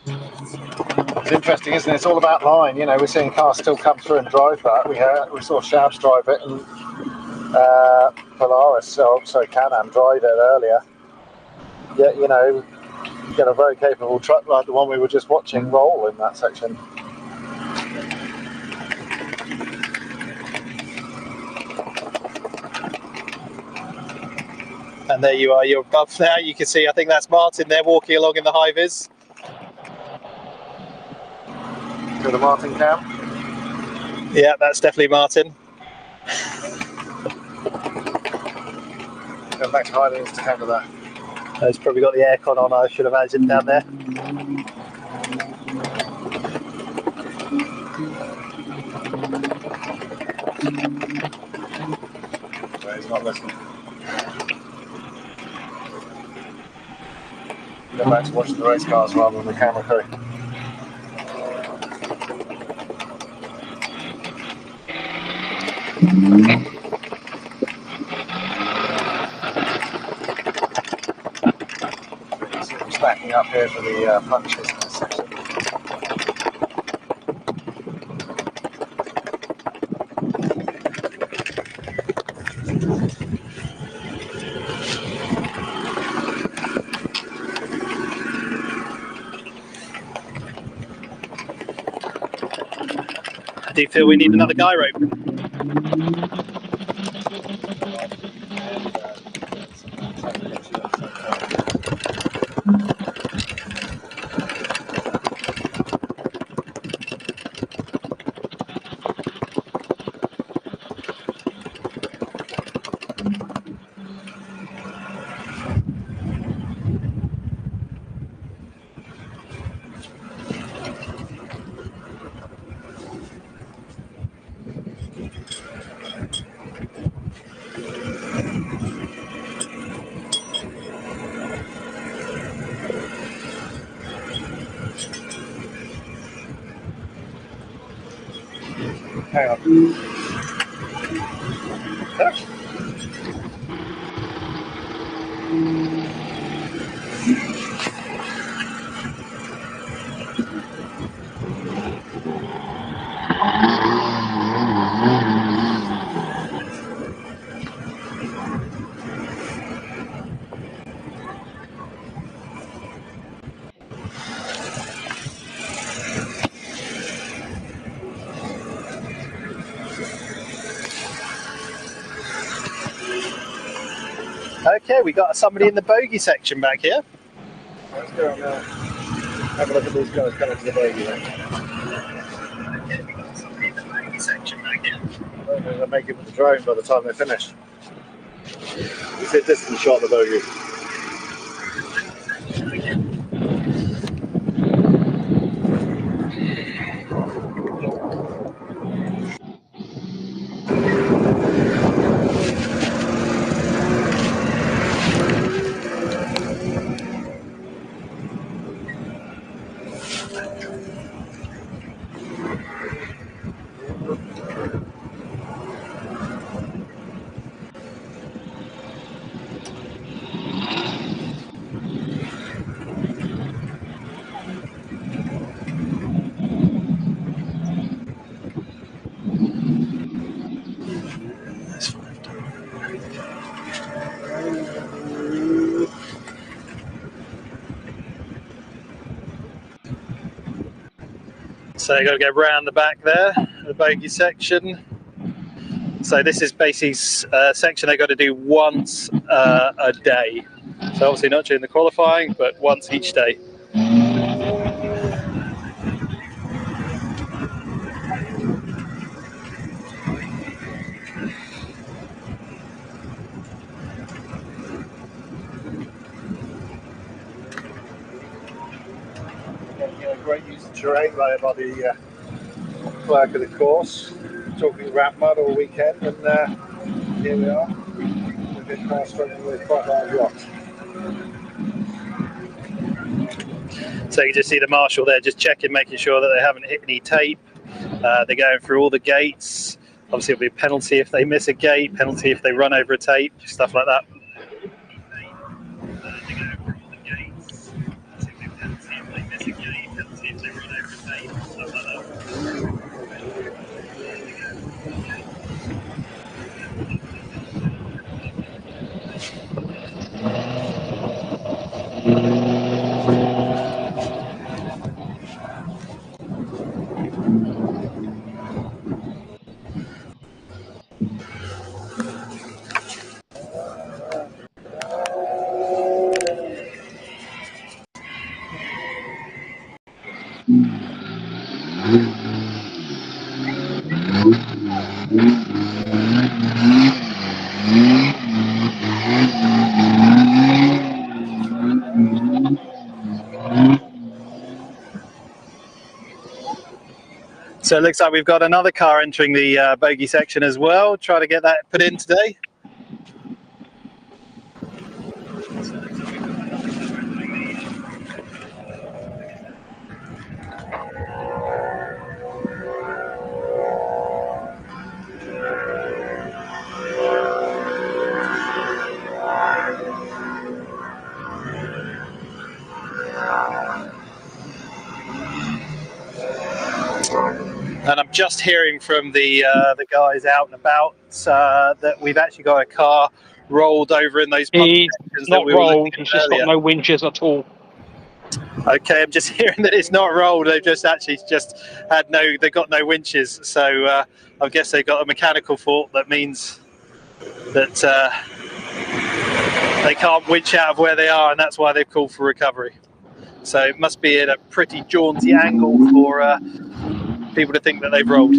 It's interesting, isn't it? It's all about line. You know, we're seeing cars still come through and drive that. We saw Shabs drive it, and Polaris, Can-Am drive it earlier. Yet, you know, you get a very capable truck like the one we were just watching roll in that section.
And there you are, you're above now. You can see, I think that's Martin there walking along in the high-vis.
To the Martin cam?
Yeah, that's definitely Martin.
Going back to hiding to handle that.
He's probably got the aircon on, I should imagine, down there.
No, he's not listening. Go back to watching the race cars rather than the camera crew. Stacking up here for the punches in this section.
I do feel we need another guy rope.
Hang on.
Okay, we got somebody in the bogey section back here.
Let's go and have a look at these guys coming to the bogey then.
Okay, we got somebody in the bogey section back here.
I don't think they'll make it with the drone by the time they finish. It's a distant shot of the bogey.
So you've got to go round the back there, the bogey section. So this is basically a section they've got to do once a day. So obviously not during the qualifying, but once each day.
Great use of terrain by the flag of the course. Talking about mud all weekend, and here we are. A bit more struggling with quite large rocks.
So you just see the marshal there just checking, making sure that they haven't hit any tape. They're going through all the gates. Obviously it'll be a penalty if they miss a gate, penalty if they run over a tape, stuff like that. So it looks like we've got another car entering the bogey section as well. Try to get that put in today. And I'm just hearing from the guys out and about that we've actually got a car rolled over in those
He's
sections
not
that we were
rolled,
looking
he's
at
just
earlier.
got no winches at all.
Okay, I'm just hearing that it's not rolled. They've just actually they've got no winches. So I guess they've got a mechanical fault that means that they can't winch out of where they are, and that's why they've called for recovery. So it must be at a pretty jaunty angle for people to think that they've rolled.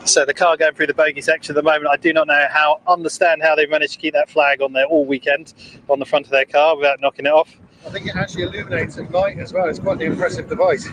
So the car going through the bogey section at the moment, I do not understand how they've managed to keep that flag on there all weekend on the front of their car without knocking it off.
I think it actually illuminates at night as well. It's quite an impressive device.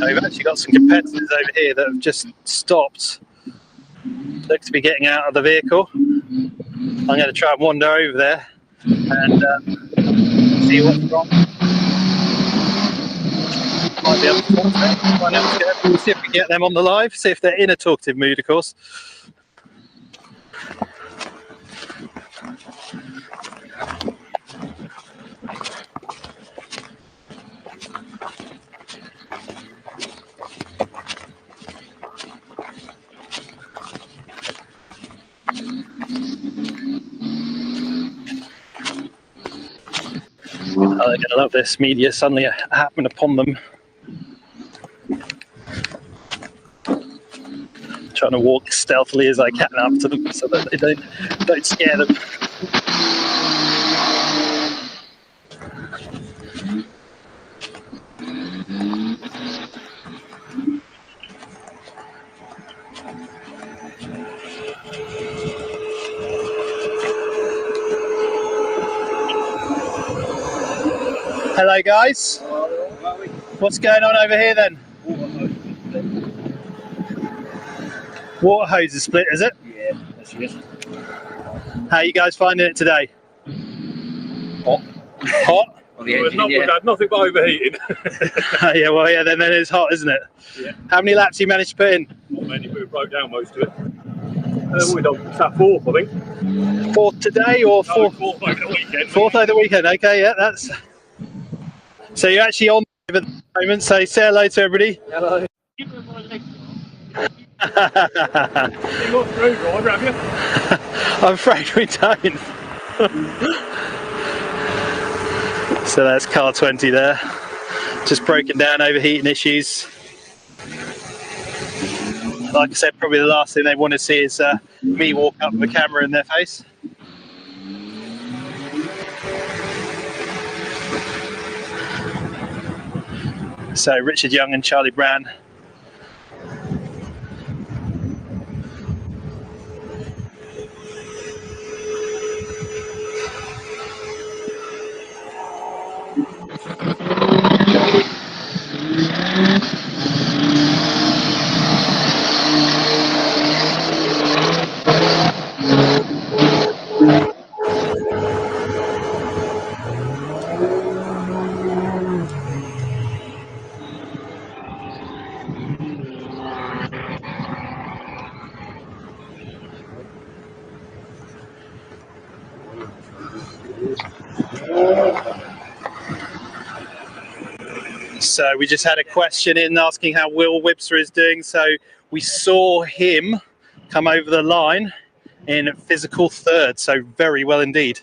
We've actually got some competitors over here that have just stopped. Look to be getting out of the vehicle. I'm going to try and wander over there and see what's wrong. Might be able to talk to them, find out what's going on, see if we can get them on the live, see if they're in a talkative mood, of course. Oh, they're going to love this. Media suddenly happened upon them. Trying to walk stealthily as I can up to them so that they don't scare them. Hello guys. What's going on over here then? Water hose is split, is it?
Yeah, that's it.
How are you guys finding it today?
Hot.
Hot?
On the engine, we've had nothing but overheating.
Yeah, well, yeah, then it's hot, isn't it?
Yeah.
How many laps you managed to put in?
Not many, we broke down most of it. We've done fourth, I think.
Fourth today or fourth?
No, fourth over the weekend.
Fourth over the weekend, okay, yeah, that's... So you're actually on at the moment, so say hello to everybody.
Hello. You've got a screwdriver, have you?
I'm afraid we don't. So that's car 20 there, just broken down, overheating issues. Like I said, probably the last thing they want to see is me walk up with a camera in their face. So Richard Young and Charlie Brown. So we just had a question in asking how Will Webster is doing. So we saw him come over the line in physical third, so very well indeed.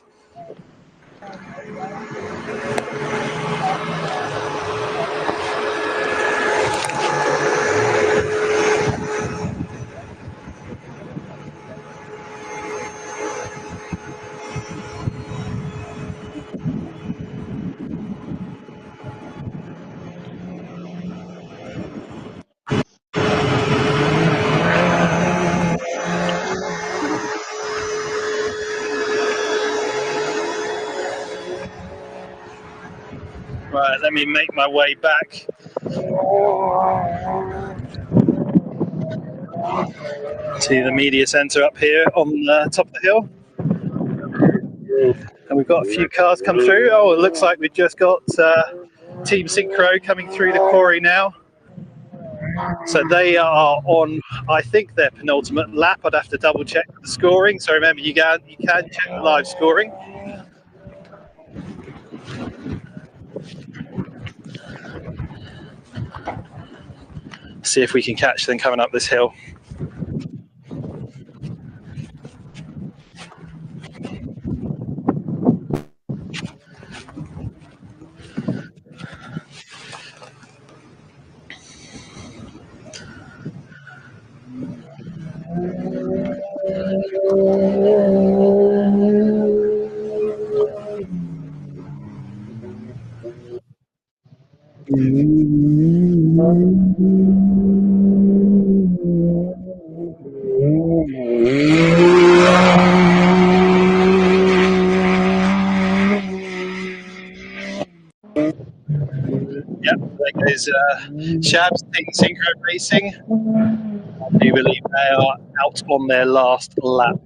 Right, let me make my way back. To the media centre up here on the top of the hill. And we've got a few cars come through. Oh, it looks like we've just got Team Synchro coming through the quarry now. So they are on, I think, their penultimate lap. I'd have to double check the scoring. So remember, you can check the live scoring. See if we can catch them coming up this hill. Yep, there goes Shabs, Team Synchro Racing. I do believe they are out on their last lap.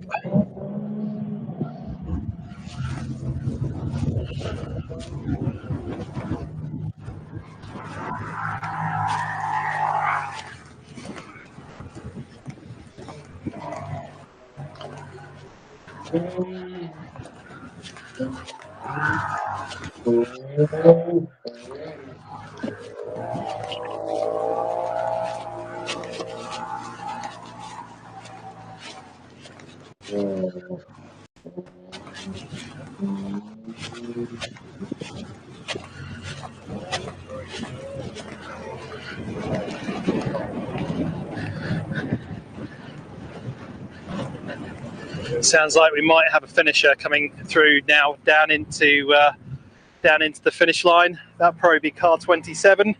Sounds like we might have a finisher coming through now down into the finish line. That'll probably be car 27.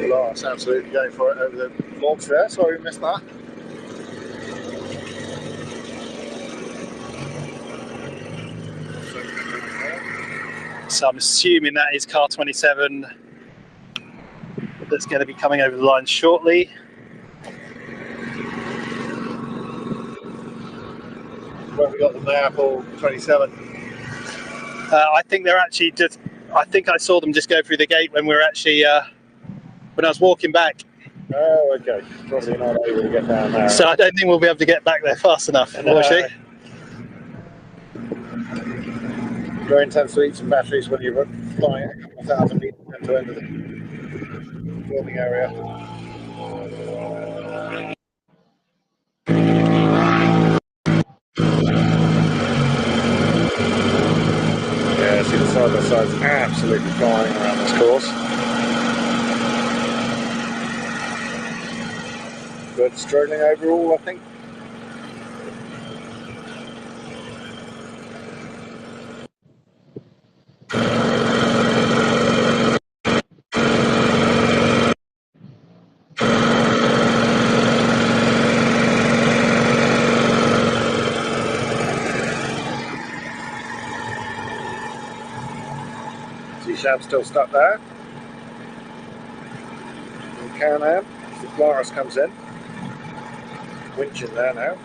Lars absolutely going for it over the logs there. Sorry we missed that.
So I'm assuming that is car 27 that's going to be coming over the line shortly.
Where have we got them there for 27?
I think they're actually just. I think I saw them just go through the gate when we were actually when I was walking back.
Oh, okay. Probably not able to get down there.
So I don't think we'll be able to get back there fast enough, unfortunately.
Very intense to eat some batteries when you're flying a couple of thousand meters end to end of the filming area. Yeah, see the side by side's absolutely flying around this course. Good struggling overall, I think. Shab's still stuck there. And Can-Am, the Polaris comes in. Winch in there now.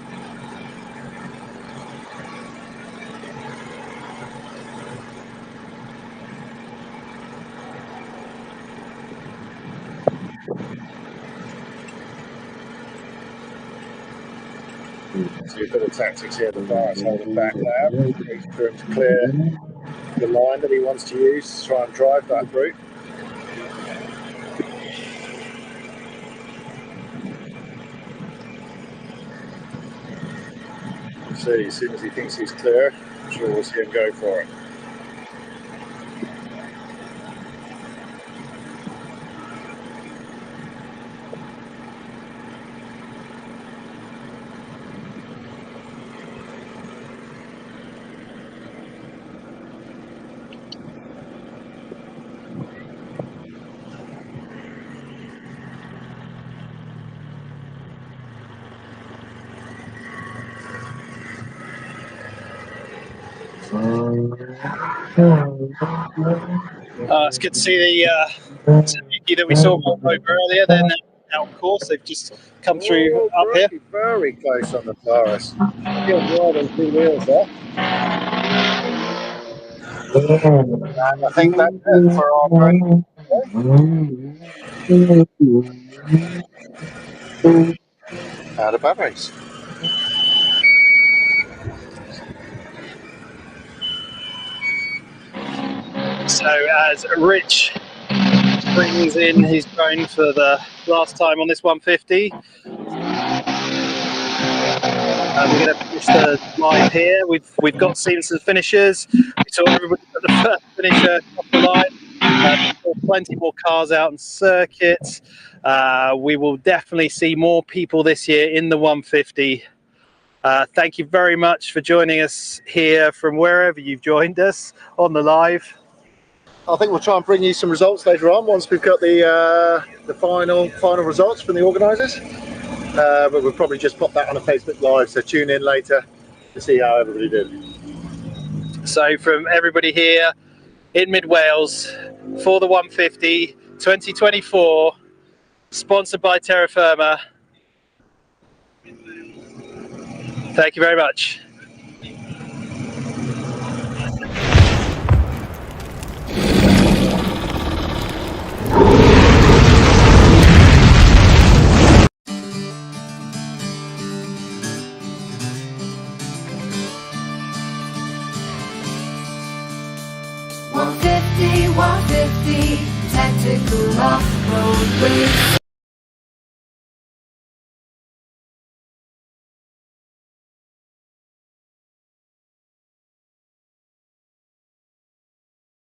So you've got the tactics here, the Polaris holding back there, waiting for him to clear the line that he wants to use to try and drive that route. See, as soon as he thinks he's clear, I'm sure we'll see him go for it.
It's good to see the Suzuki that we saw over earlier. They're now out of course. They've just come through up here.
Very close on the Polaris. Still wide on two wheels there. And I think that's it for our break. Out of batteries.
So as Rich brings in his drone for the last time on this 150, we're going to finish the live here. We've got seen some finishers. We saw everybody at the first finisher off the line. Plenty more cars out on circuits. We will definitely see more people this year in the 150. Thank you very much for joining us here from wherever you've joined us on the live.
I think we'll try and bring you some results later on once we've got the final results from the organisers. But we'll probably just pop that on a Facebook Live, so tune in later to see how everybody did.
So from everybody here in Mid Wales for the 150 2024, sponsored by Terra Firma. Thank you very much.
Tactical off-road race.